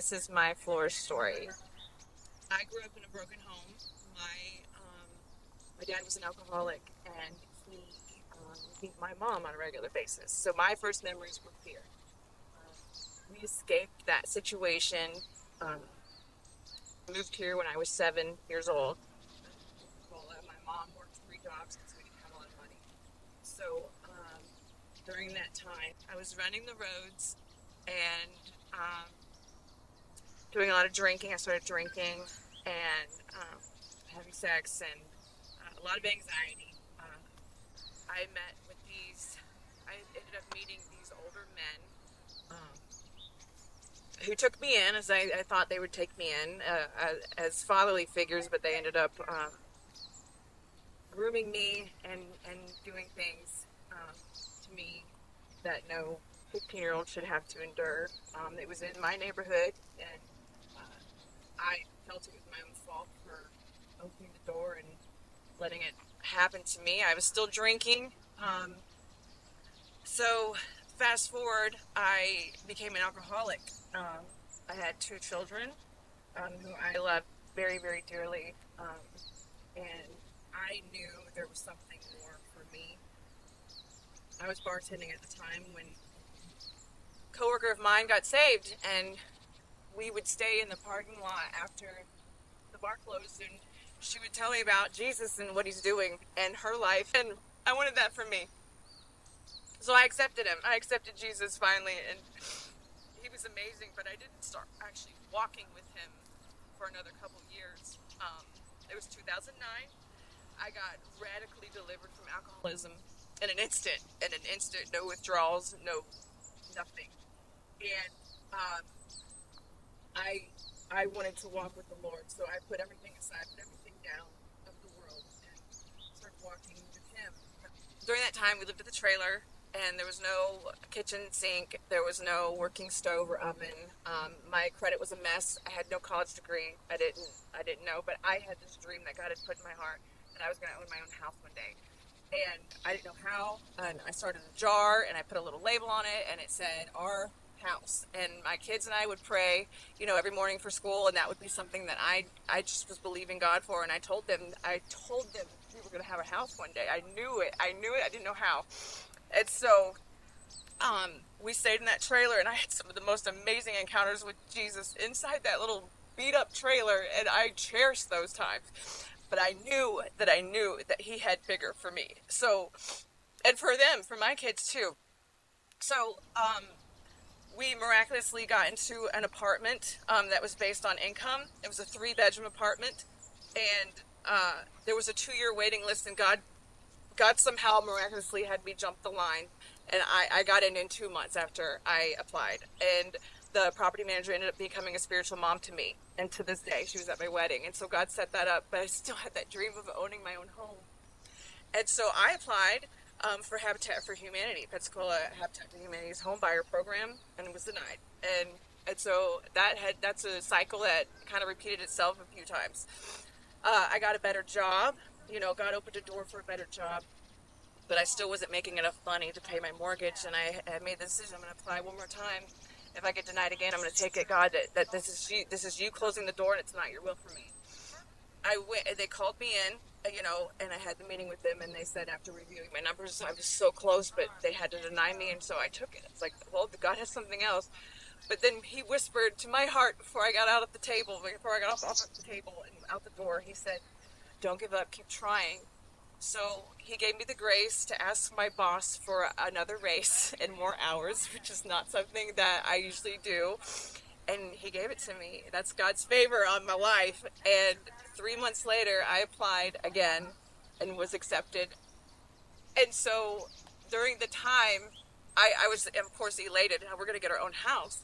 this is my flourish story. I grew up in a broken home. My dad was an alcoholic, and he beat my mom on a regular basis. So my first memories were fear. We escaped that situation. Um, Moved here when I was 7 years old. Well, my mom worked 3 jobs because we didn't have a lot of money. So during that time, I was running the roads and doing a lot of drinking. I started drinking and having sex and a lot of anxiety. I met with these, I ended up meeting these older men who took me in as I thought they would take me in as fatherly figures, but they ended up grooming me and doing things to me that no 15-year-old should have to endure. It was in my neighborhood, and I felt it was my own fault for opening the door and letting it happen to me. I was still drinking. So fast forward, I became an alcoholic. I had 2 children who I loved very, very dearly. And I knew there was something more for me. I was bartending at the time when a coworker of mine got saved, and we would stay in the parking lot after the bar closed, and she would tell me about Jesus and what he's doing and her life, and I wanted that for me. So I accepted him. I accepted Jesus finally, and he was amazing, but I didn't start actually walking with him for another couple years. It was 2009. I got radically delivered from alcoholism in an instant. No withdrawals, no nothing. And I wanted to walk with the Lord, so I put everything aside, put everything down of the world, and started walking with Him. During that time, we lived at the trailer, and there was no kitchen sink, there was no working stove or oven. My credit was a mess. I had no college degree. I didn't know, but I had this dream that God had put in my heart that I was going to own my own house one day. And I didn't know how, and I started a jar, and I put a little label on it, and it said, "Our house." And my kids and I would pray, every morning for school, and that would be something that I just was believing God for. And I told them we were going to have a house one day. I knew it. I didn't know how. And so we stayed in that trailer, and I had some of the most amazing encounters with Jesus inside that little beat up trailer, and I cherished those times. But I knew that he had bigger for me. So, and for them, for my kids too. So, we miraculously got into an apartment that was based on income. It was a 3-bedroom apartment, and there was a 2-year waiting list, and God somehow miraculously had me jump the line, and I got in 2 months after I applied. And the property manager ended up becoming a spiritual mom to me, and to this day, she was at my wedding. And so God set that up, but I still had that dream of owning my own home. And so I applied for Habitat for Humanity, Pensacola Habitat for Humanity's home buyer program, and it was denied. And so that's a cycle that kind of repeated itself a few times. I got a better job. God opened a door for a better job, but I still wasn't making enough money to pay my mortgage, and I had made the decision, I'm going to apply one more time. If I get denied again, I'm going to take it, God, that this is you closing the door, and it's not your will for me. I went, they called me in, and I had the meeting with them, and they said after reviewing my numbers, I was so close, but they had to deny me, and so I took it. It's like, well, God has something else. But then he whispered to my heart before I got off the table and out the door, he said, "Don't give up, keep trying." So he gave me the grace to ask my boss for another raise and more hours, which is not something that I usually do. And he gave it to me. That's God's favor on my life. And 3 months later, I applied again and was accepted. And so during the time, I was, of course, elated. We're going to get our own house.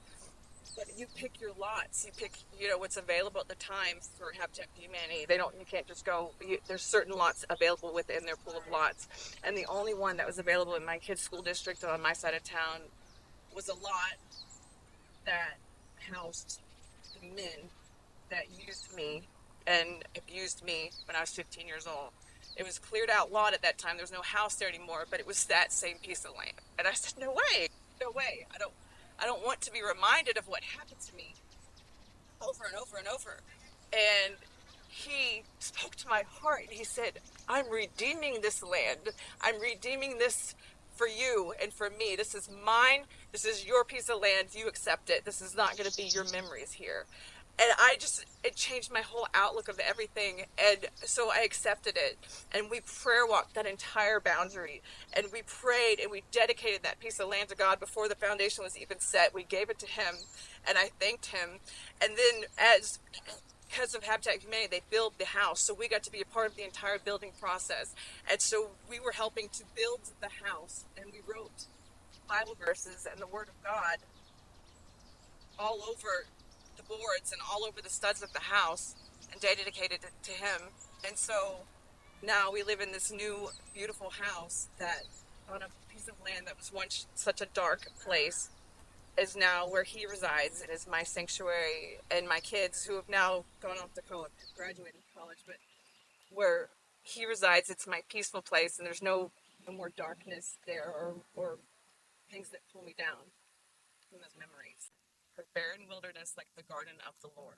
But you pick your lots. You pick, what's available at the time for Habitat for Humanity. You can't just go. There's certain lots available within their pool of lots, and the only one that was available in my kids' school district on my side of town was a lot that housed the men that used me and abused me when I was 15 years old. It was cleared out lot at that time. There was no house there anymore, but it was that same piece of land. And I said, no way. I don't want to be reminded of what happened to me. over and over and over. And he spoke to my heart and he said, I'm redeeming this land. I'm redeeming this for you and for me. This is mine. This is your piece of land. You accept it. This is not going to be your memories here. And it changed my whole outlook of everything. And so I accepted it. And we prayer walked that entire boundary. And we prayed and we dedicated that piece of land to God before the foundation was even set. We gave it to him. And I thanked him. And then because of Habitat Humanity, they built the house. So we got to be a part of the entire building process. And so we were helping to build the house. And we wrote Bible verses and the Word of God all over the boards and all over the studs of the house and dedicated it to him. And so now we live in this new beautiful house that on a piece of land that was once such a dark place is now where he resides. It is my sanctuary, and my kids who have now gone off to college, graduated college, but where he resides, it's my peaceful place, and there's no more darkness there or things that pull me down from those memories. The barren wilderness like the garden of the Lord.